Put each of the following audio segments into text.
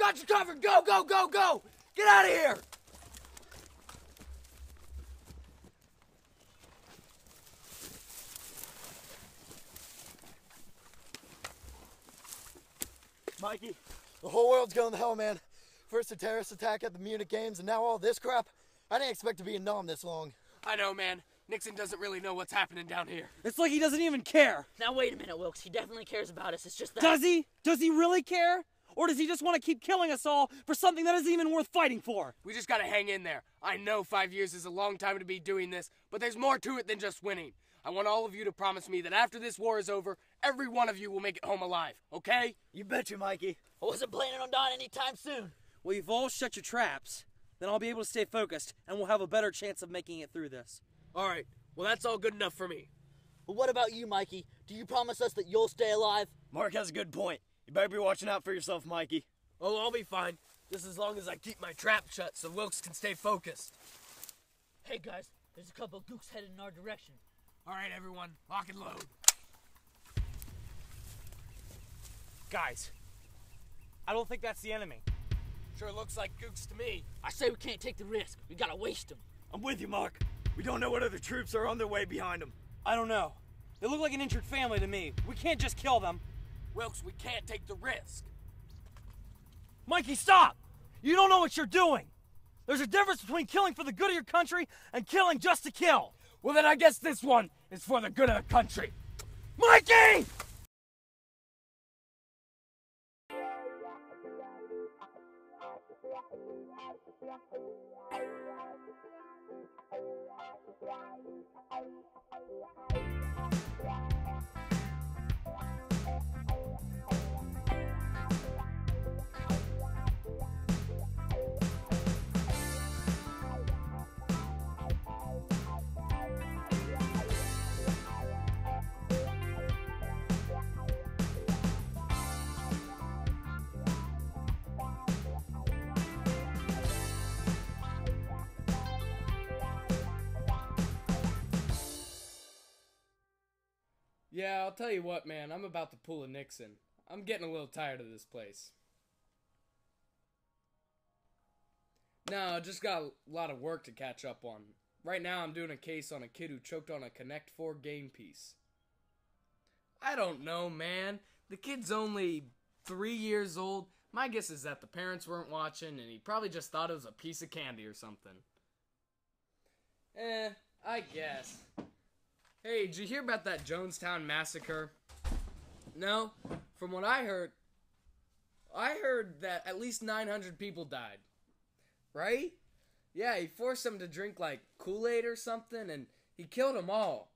Got you covered! Go, go, go, go! Get out of here! Mikey, the whole world's going to hell, man. First a terrorist attack at the Munich Games, and now all this crap. I didn't expect to be in Nam this long. I know, man. Nixon doesn't really know what's happening down here. It's like he doesn't even care. Now wait a minute, Wilkes. He definitely cares about us. It's just that... Does he? Does he really care? Or does he just want to keep killing us all for something that isn't even worth fighting for? We just gotta hang in there. I know 5 years is a long time to be doing this, but there's more to it than just winning. I want all of you to promise me that after this war is over, every one of you will make it home alive, okay? You betcha, Mikey. I wasn't planning on dying anytime soon. Well, you've all shut your traps. Then I'll be able to stay focused, and we'll have a better chance of making it through this. All right, well, that's all good enough for me. But what about you, Mikey? Do you promise us that you'll stay alive? Mark has a good point. You better be watching out for yourself, Mikey. Oh, I'll be fine. Just as long as I keep my trap shut so Wilkes can stay focused. Hey, guys, there's a couple of gooks headed in our direction. All right, everyone, lock and load. Guys, I don't think that's the enemy. sure looks like gooks to me. I say we can't take the risk. We gotta waste them. I'm with you, Mark. We don't know what other troops are on their way behind them. I don't know. They look like an injured family to me. We can't just kill them. Wilkes, we can't take the risk. Mikey, stop! You don't know what you're doing. There's a difference between killing for the good of your country and killing just to kill. Well, then I guess this one is for the good of the country. Mikey! Yeah, I'll tell you what, man. I'm about to pull a Nixon. I'm getting a little tired of this place. No, just got a lot of work to catch up on. Right now, I'm doing a case on a kid who choked on a Connect 4 game piece. I don't know, man. The kid's only 3 years old. My guess is that the parents weren't watching, and he probably just thought it was a piece of candy or something. I guess. Hey, did you hear about that Jonestown massacre? No? From what I heard that at least 900 people died. Right? Yeah, he forced them to drink, like, Kool-Aid or something, and he killed them all.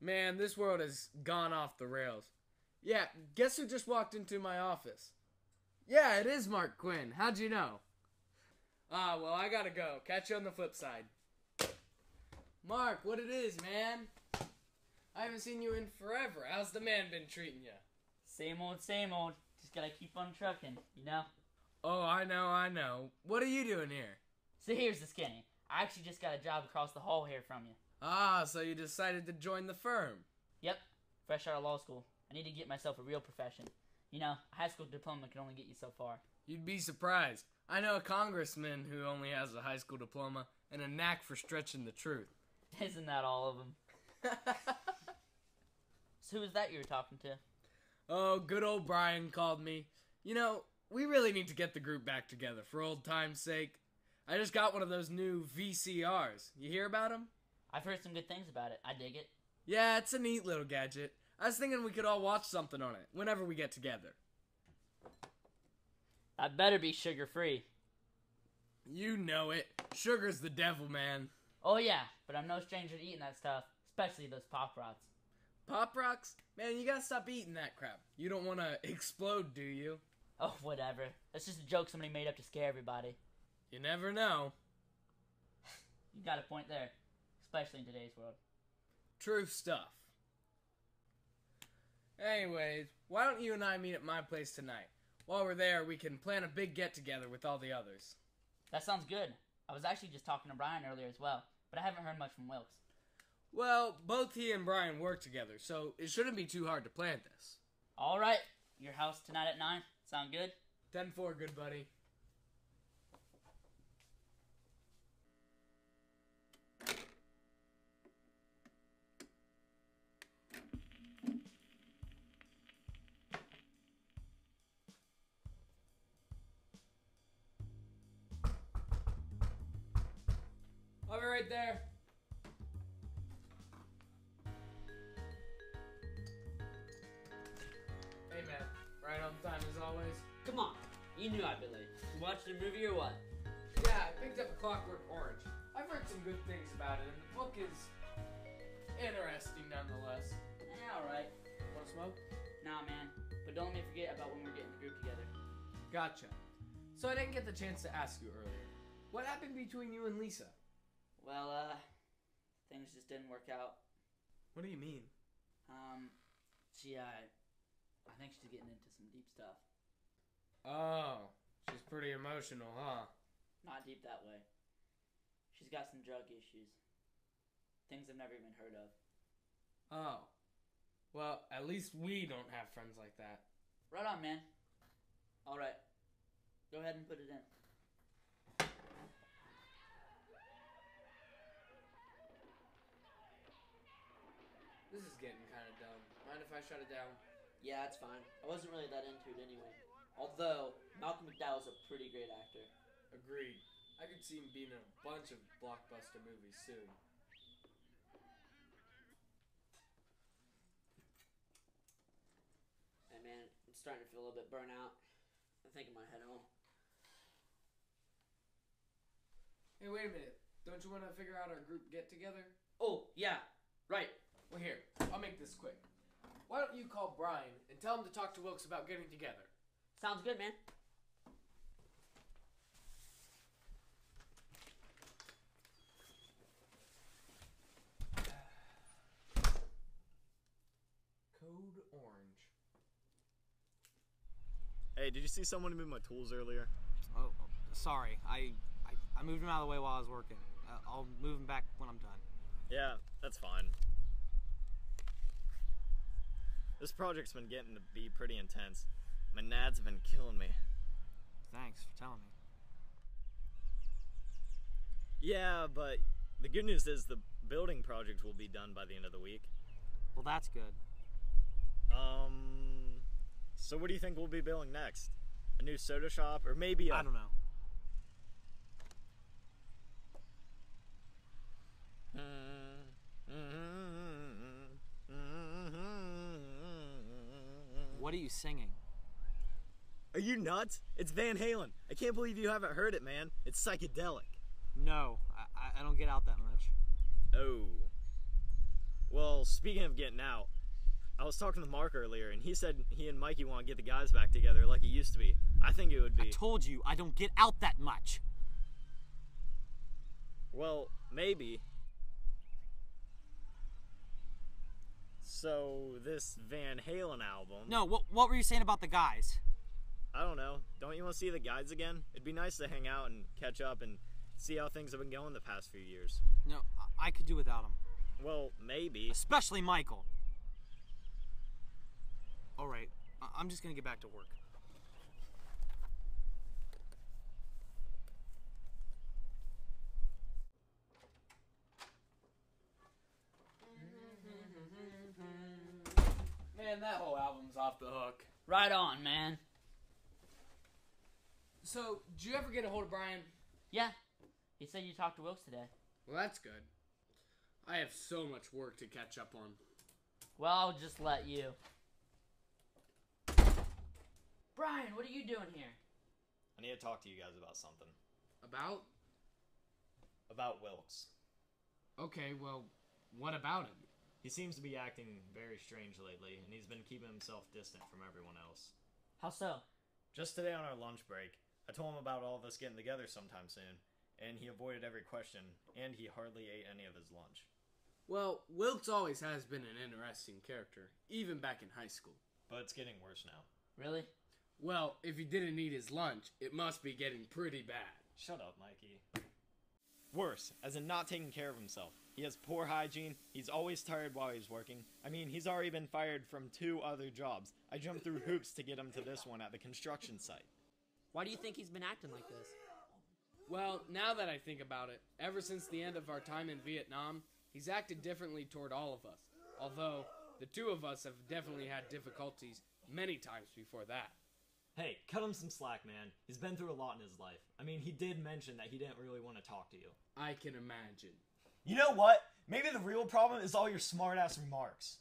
Man, this world has gone off the rails. Yeah, guess who just walked into my office? Yeah, it is Mark Quinn. How'd you know? Well, I gotta go. Catch you on the flip side. Mark, what it is, man? I haven't seen you in forever. How's the man been treating you? Same old, same old. Just gotta keep on trucking, you know? Oh, I know. What are you doing here? So here's the skinny. I actually just got a job across the hall here from you. Ah, so you decided to join the firm. Yep, fresh out of law school. I need to get myself a real profession. You know, a high school diploma can only get you so far. You'd be surprised. I know a congressman who only has a high school diploma and a knack for stretching the truth. Isn't that all of them? So who was that you were talking to? Oh, good old Brian called me. You know, we really need to get the group back together for old time's sake. I just got one of those new VCRs. You hear about them? I've heard some good things about it. I dig it. Yeah, it's a neat little gadget. I was thinking we could all watch something on it whenever we get together. That better be sugar-free. You know it. Sugar's the devil, man. Oh yeah, but I'm no stranger to eating that stuff, especially those Pop Rocks. Pop Rocks? Man, you gotta stop eating that crap. You don't wanna explode, do you? Oh, whatever. That's just a joke somebody made up to scare everybody. You never know. You got a point there, especially in today's world. True stuff. Anyways, why don't you and I meet at my place tonight? While we're there, we can plan a big get-together with all the others. That sounds good. I was actually just talking to Brian earlier as well, but I haven't heard much from Wilkes. Well, both he and Brian work together, so it shouldn't be too hard to plan this. All right, Your house tonight at 9? Sound good? 10-4, good buddy. I'll be right there. Hey man, right on time as always. Come on. You knew I'd be late. You watched the movie or what? Yeah, I picked up Clockwork Orange. I've heard some good things about it, and the book is interesting nonetheless. Yeah, alright. Want to smoke? Nah, man. But don't let me forget about when we're getting the group together. Gotcha. So I didn't get the chance to ask you earlier. What happened between you and Lisa? Well, things just didn't work out. What do you mean? I think she's getting into some deep stuff. Oh, she's pretty emotional, huh? Not deep that way. She's got some drug issues. Things I've never even heard of. Oh. Well, at least we don't have friends like that. Right on, man. Alright. Go ahead and put it in. This is getting kind of dumb. Mind if I shut it down? Yeah, it's fine. I wasn't really that into it anyway. Although, Malcolm McDowell's a pretty great actor. Agreed. I could see him being in a bunch of blockbuster movies soon. Hey man, I'm starting to feel a little bit burnt out. I think I might head home. Hey, wait a minute. Don't you want to figure out our group get-together? Oh, yeah. Right. Well, here. I'll make this quick. Why don't you call Brian and tell him to talk to Wilkes about getting together? Sounds good, man. Code Orange. Hey, did you see someone move my tools earlier? Oh, sorry. I moved them out of the way while I was working. I'll move them back when I'm done. Yeah, that's fine. This project's been getting to be pretty intense. My nads have been killing me. Thanks for telling me. Yeah, but the good news is the building project will be done by the end of the week. Well, that's good. So what do you think we'll be building next? A new soda shop, or maybe a... I don't know. What are you singing? Are you nuts? It's Van Halen. I can't believe you haven't heard it, man. It's psychedelic. No, I don't get out that much. Oh. Well, speaking of getting out, I was talking to Mark earlier, and he said he and Mikey want to get the guys back together like it used to be. I think it would be... I told you, I don't get out that much. Well, maybe. So, this Van Halen album... No, what were you saying about the guys? I don't know. Don't you want to see the guys again? It'd be nice to hang out and catch up and see how things have been going the past few years. No, I could do without them. Well, maybe. Especially Michael. All right, I'm just gonna get back to work. Man, that whole album's off the hook. Right on, man. So, did you ever get a hold of Brian? Yeah. He said you talked to Wilkes today. Well, that's good. I have so much work to catch up on. Well, I'll just let you. Brian, what are you doing here? I need to talk to you guys about something. About? About Wilkes. Okay, well, what about him? He seems to be acting very strange lately, and he's been keeping himself distant from everyone else. How so? Just today on our lunch break, I told him about all of us getting together sometime soon, and he avoided every question, and he hardly ate any of his lunch. Well, Wilkes always has been an interesting character, even back in high school. But it's getting worse now. Really? Well, if he didn't eat his lunch, it must be getting pretty bad. Shut up, Mikey. Worse, as in not taking care of himself. He has poor hygiene, he's always tired while he's working. I mean, he's already been fired from 2 other jobs. I jumped through hoops to get him to this one at the construction site. Why do you think he's been acting like this? Well, now that I think about it, ever since the end of our time in Vietnam, he's acted differently toward all of us. Although, the 2 of us have definitely had difficulties many times before that. Hey, cut him some slack, man. He's been through a lot in his life. I mean, he did mention that he didn't really want to talk to you. I can imagine. You know what? Maybe the real problem is all your smart-ass remarks.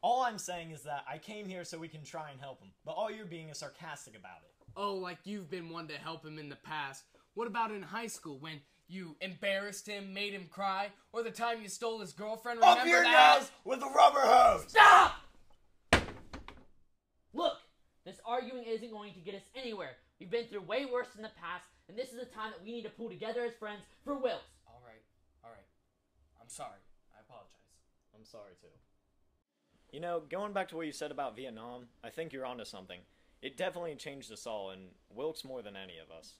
All I'm saying is that I came here so we can try and help him, but all you're being is sarcastic about it. Oh, like you've been one to help him in the past. What about in high school when you embarrassed him, made him cry, or the time you stole his girlfriend? Remember Up your that? nose with a rubber hose! Stop! Look, this arguing isn't going to get us anywhere. We've been through way worse in the past, and this is the time that we need to pull together as friends for Wilkes. All right. I'm sorry. I apologize. I'm sorry, too. You know, going back to what you said about Vietnam, I think you're onto something. It definitely changed us all, and Wilkes more than any of us.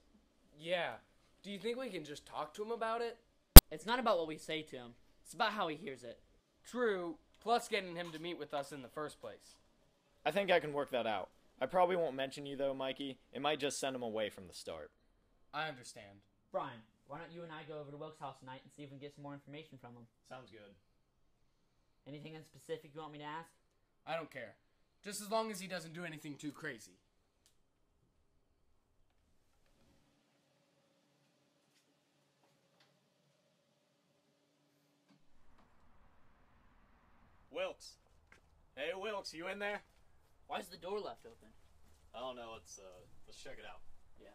Yeah. Do you think we can just talk to him about it? It's not about what we say to him. It's about how he hears it. True, plus getting him to meet with us in the first place. I think I can work that out. I probably won't mention you, though, Mikey. It might just send him away from the start. I understand. Brian, why don't you and I go over to Wilkes' house tonight and see if we can get some more information from him? Sounds good. Anything in specific you want me to ask? I don't care. Just as long as he doesn't do anything too crazy. Wilkes. Hey, Wilkes, you in there? Why is the door left open? I don't know. Let's check it out. Yeah.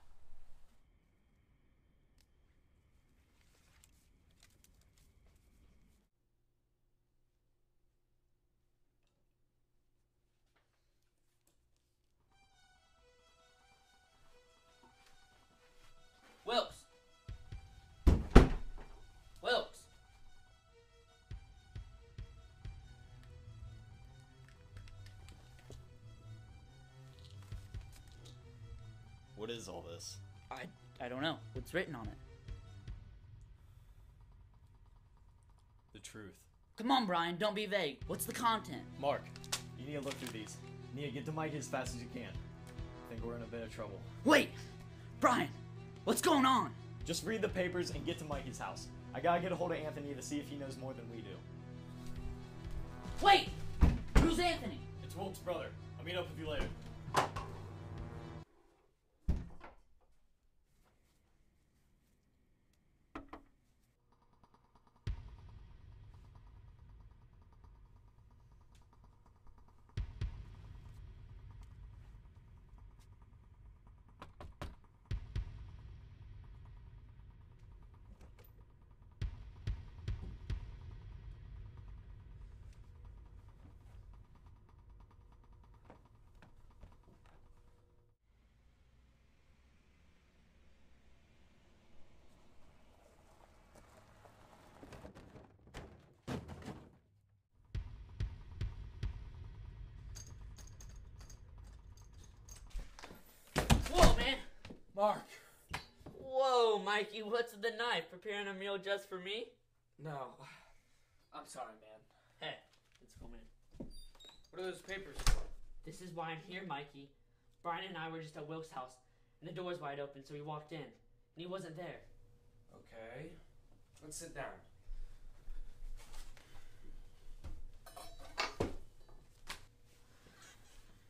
Wilkes! Wilkes! What is all this? I don't know. What's written on it? The truth. Come on, Brian, don't be vague. What's the content? Mark, you need to look through these. You need to get to Mikey as fast as you can. I think we're in a bit of trouble. Wait! Brian, what's going on? Just read the papers and get to Mikey's house. I gotta get a hold of Anthony to see if he knows more than we do. Wait! Who's Anthony? It's Wilkes' brother. I'll meet up with you later. Whoa, man! Mark! Whoa, Mikey, what's with the knife? Preparing a meal just for me? No. I'm sorry, man. Hey, let's go, man. What are those papers for? This is why I'm here, Mikey. Brian and I were just at Wilkes' house, and the door was wide open, so we walked in, and he wasn't there. Okay. Let's sit down.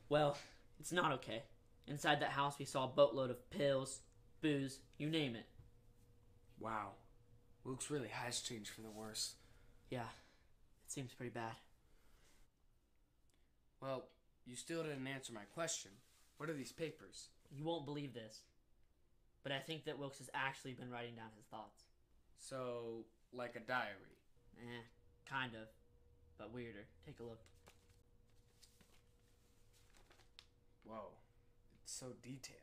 Well, it's not okay. Inside that house, we saw a boatload of pills, booze, you name it. Wow. Wilkes really has changed for the worse. Yeah, it seems pretty bad. Well, you still didn't answer my question. What are these papers? You won't believe this, but I think that Wilkes has actually been writing down his thoughts. So, like a diary. Kind of, but weirder. Take a look. Whoa. It's so detailed.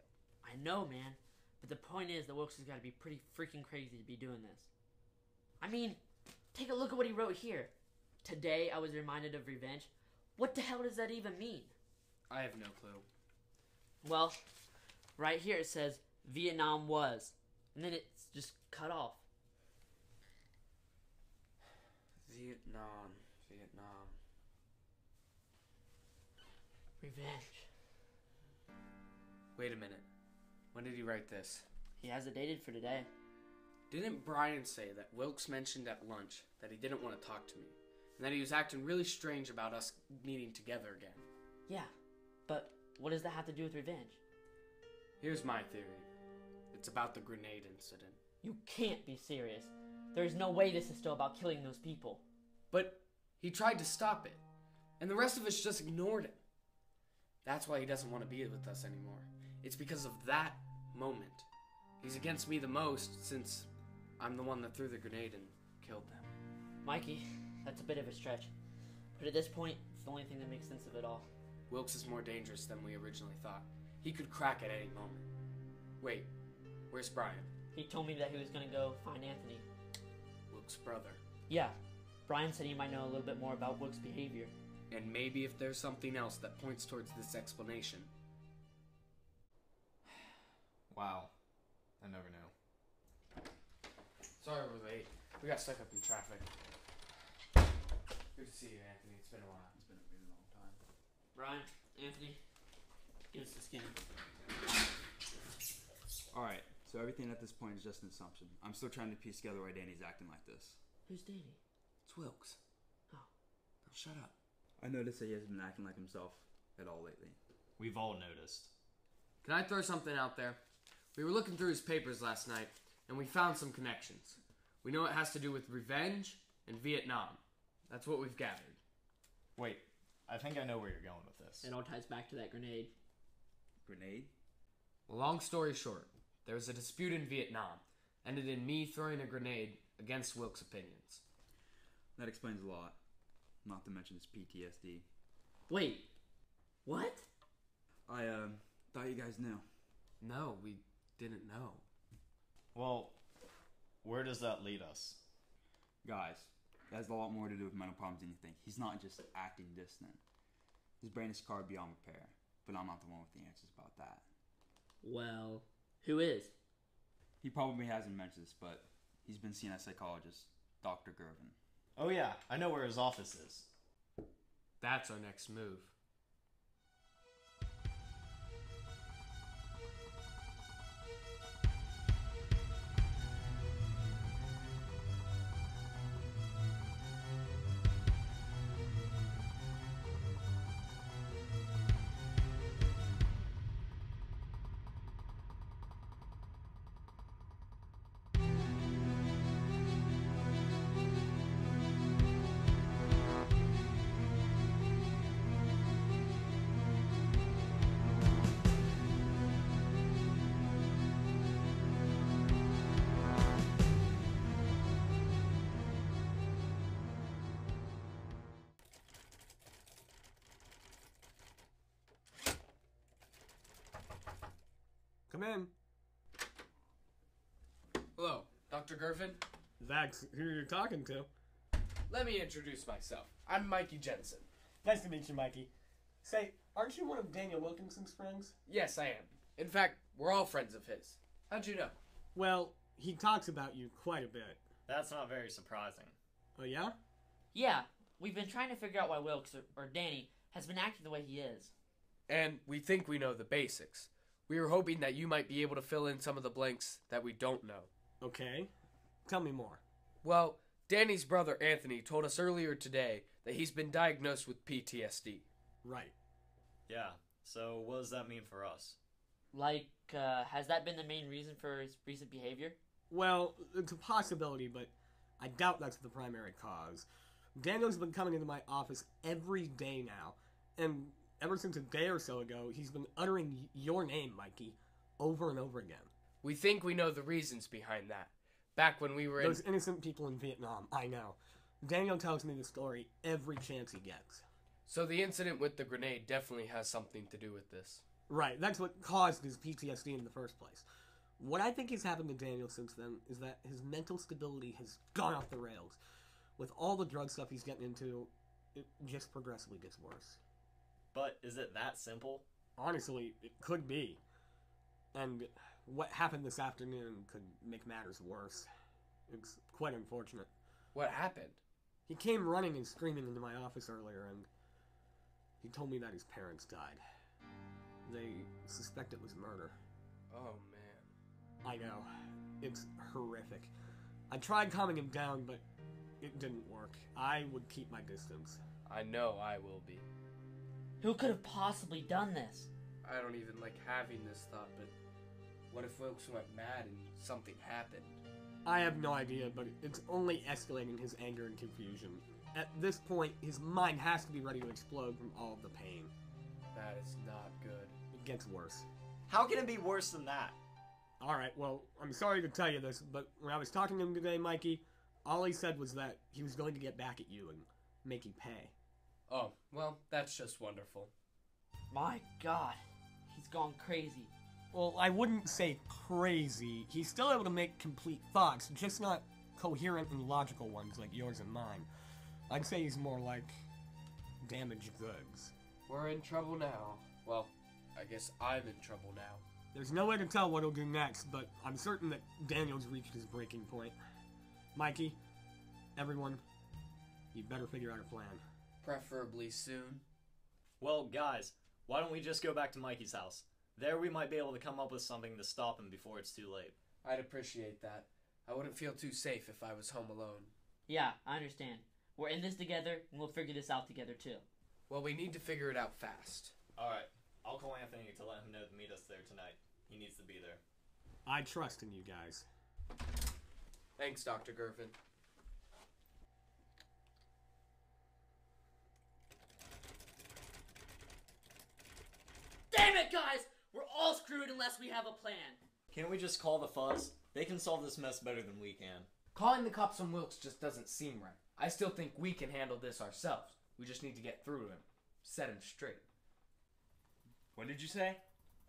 I know, man, but the point is that Wilkes has got to be pretty freaking crazy to be doing this. I mean, take a look at what he wrote here. Today I was reminded of revenge. What the hell does that even mean? I have no clue. Well, right here it says Vietnam was, and then it's just cut off. Vietnam. Revenge. Wait a minute. When did he write this? He has it dated for today. Didn't Brian say that Wilkes mentioned at lunch that he didn't want to talk to me? And that he was acting really strange about us meeting together again? Yeah, but what does that have to do with revenge? Here's my theory. It's about the grenade incident. You can't be serious. There's no way this is still about killing those people. But he tried to stop it, and the rest of us just ignored him. That's why he doesn't want to be with us anymore. It's because of that moment. He's against me the most since I'm the one that threw the grenade and killed them. Mikey, that's a bit of a stretch. But at this point, it's the only thing that makes sense of it all. Wilkes is more dangerous than we originally thought. He could crack at any moment. Wait, where's Brian? He told me that he was going to go find Anthony. Wilkes' brother. Yeah, Brian said he might know a little bit more about Wilkes' behavior. And maybe if there's something else that points towards this explanation. Wow. I never knew. Sorry we're late. We got stuck up in traffic. Good to see you, Anthony. It's been a while. It's been a really long time. Brian, Anthony, give us the skin. Alright, so everything at this point is just an assumption. I'm still trying to piece together why Danny's acting like this. Who's Danny? It's Wilkes. Oh. Now shut up. I noticed that he hasn't been acting like himself at all lately. We've all noticed. Can I throw something out there? We were looking through his papers last night, and we found some connections. We know it has to do with revenge and Vietnam. That's what we've gathered. Wait, I think I know where you're going with this. It all ties back to that grenade. Grenade? Well, long story short, there was a dispute in Vietnam. Ended in me throwing a grenade against Wilkes' opinions. That explains a lot. Not to mention his PTSD. Wait, what? I, thought you guys knew. No, we didn't know. Well, where does that lead us? Guys, it has a lot more to do with mental problems than you think. He's not just acting distant. His brain is scarred beyond repair, but I'm not the one with the answers about that. Well, who is? He probably hasn't mentioned this, but he's been seen as a psychologist, Dr. Gervin. Oh yeah, I know where his office is. That's our next move. Come in. Hello, Dr. Gervin. That's who you're talking to. Let me introduce myself. I'm Mikey Jensen. Nice to meet you, Mikey. Say, aren't you one of Daniel Wilkinson's friends? Yes, I am. In fact, we're all friends of his. How'd you know? Well, he talks about you quite a bit. That's not very surprising. Oh, yeah? Yeah, we've been trying to figure out why Wilkes, or Danny, has been acting the way he is. And we think we know the basics. We were hoping that you might be able to fill in some of the blanks that we don't know. Okay. Tell me more. Well, Danny's brother Anthony told us earlier today that he's been diagnosed with PTSD. Right. Yeah, so what does that mean for us? Like, has that been the main reason for his recent behavior? Well, it's a possibility, but I doubt that's the primary cause. Daniel's been coming into my office every day now, and ever since a day or so ago, he's been uttering your name, Mikey, over and over again. We think we know the reasons behind that. Back when we were Those innocent people in Vietnam, I know. Daniel tells me the story every chance he gets. So the incident with the grenade definitely has something to do with this. Right, that's what caused his PTSD in the first place. What I think has happened to Daniel since then is that his mental stability has gone off the rails. With all the drug stuff he's getting into, it just progressively gets worse. But is it that simple? Honestly, it could be. And what happened this afternoon could make matters worse. It's quite unfortunate. What happened? He came running and screaming into my office earlier, and he told me that his parents died. They suspect it was murder. Oh, man. I know. It's horrific. I tried calming him down, but it didn't work. I would keep my distance. I know I will be. Who could have possibly done this? I don't even like having this thought, but what if Wilkes went mad and something happened? I have no idea, but it's only escalating his anger and confusion. At this point, his mind has to be ready to explode from all of the pain. That is not good. It gets worse. How can it be worse than that? Alright, well, I'm sorry to tell you this, but when I was talking to him today, Mikey, all he said was that he was going to get back at you and make you pay. Oh, well, that's just wonderful. My God, he's gone crazy. Well, I wouldn't say crazy. He's still able to make complete thoughts, just not coherent and logical ones like yours and mine. I'd say he's more like damaged goods. We're in trouble now. Well, I guess I'm in trouble now. There's no way to tell what he'll do next, but I'm certain that Daniel's reached his breaking point. Mikey, everyone, you better figure out a plan. Preferably soon. Well, guys, why don't we just go back to Mikey's house? There we might be able to come up with something to stop him before it's too late. I'd appreciate that. I wouldn't feel too safe if I was home alone. Yeah, I understand. We're in this together, and we'll figure this out together, too. Well, we need to figure it out fast. Alright, I'll call Anthony to let him know to meet us there tonight. He needs to be there. I trust in you guys. Thanks, Dr. Gervin. Damn it, guys! We're all screwed unless we have a plan. Can't we just call the Fuzz? They can solve this mess better than we can. Calling the cops on Wilkes just doesn't seem right. I still think we can handle this ourselves. We just need to get through to him. Set him straight. What did you say?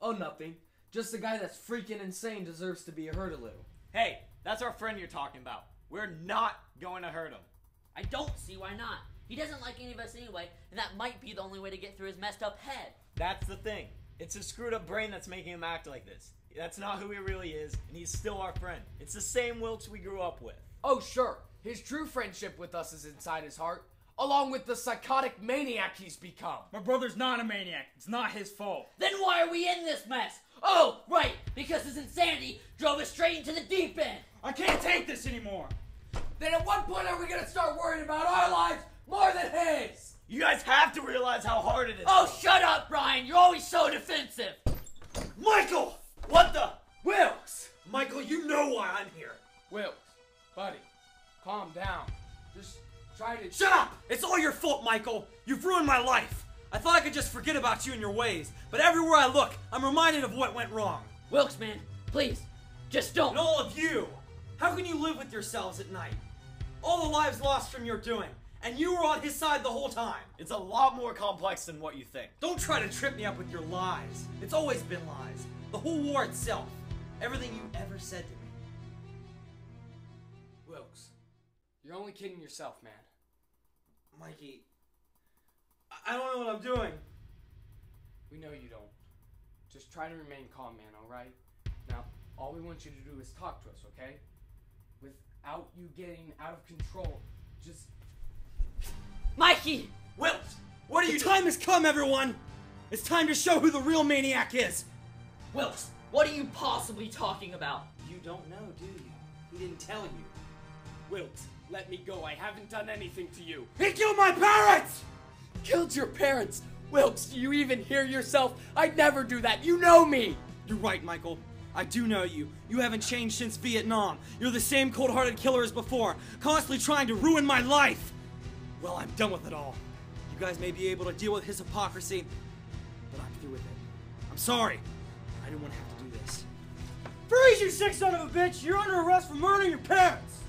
Oh, nothing. Just the guy that's freaking insane deserves to be hurt a little. Hey, that's our friend you're talking about. We're not going to hurt him. I don't see why not. He doesn't like any of us anyway, and that might be the only way to get through his messed up head. That's the thing. It's his screwed up brain that's making him act like this. That's not who he really is, and he's still our friend. It's the same Wilkes we grew up with. Oh, sure. His true friendship with us is inside his heart, along with the psychotic maniac he's become. My brother's not a maniac. It's not his fault. Then why are we in this mess? Oh, right, because his insanity drove us straight into the deep end. I can't take this anymore. Then at what point are we gonna start worrying about our lives more than his? You guys have to realize how hard it is. Oh, shut up, Brian. You're always so defensive. Michael! What the? Wilkes! Michael, you know why I'm here. Wilkes, buddy, calm down. Just try to... Shut up! It's all your fault, Michael. You've ruined my life. I thought I could just forget about you and your ways, but everywhere I look, I'm reminded of what went wrong. Wilkes, man, please, just don't. And all of you! How can you live with yourselves at night? All the lives lost from your doing, and you were on his side the whole time. It's a lot more complex than what you think. Don't try to trip me up with your lies. It's always been lies. The whole war itself. Everything you ever said to me. Wilkes, you're only kidding yourself, man. Mikey, I don't know what I'm doing. We know you don't. Just try to remain calm, man, alright? Now, all we want you to do is talk to us, okay? Without you getting out of control. Just... Mikey! Wilkes, what are you... The time has come, everyone! It's time to show who the real maniac is! Wilkes, what are you possibly talking about? You don't know, do you? He didn't tell you. Wilkes, let me go. I haven't done anything to you. He killed my parents! Killed your parents? Wilkes, do you even hear yourself? I'd never do that. You know me! You're right, Michael. I do know you. You haven't changed since Vietnam. You're the same cold-hearted killer as before, constantly trying to ruin my life. Well, I'm done with it all. You guys may be able to deal with his hypocrisy, but I'm through with it. I'm sorry. I didn't want to have to do this. Freeze, you sick son of a bitch! You're under arrest for murdering your parents!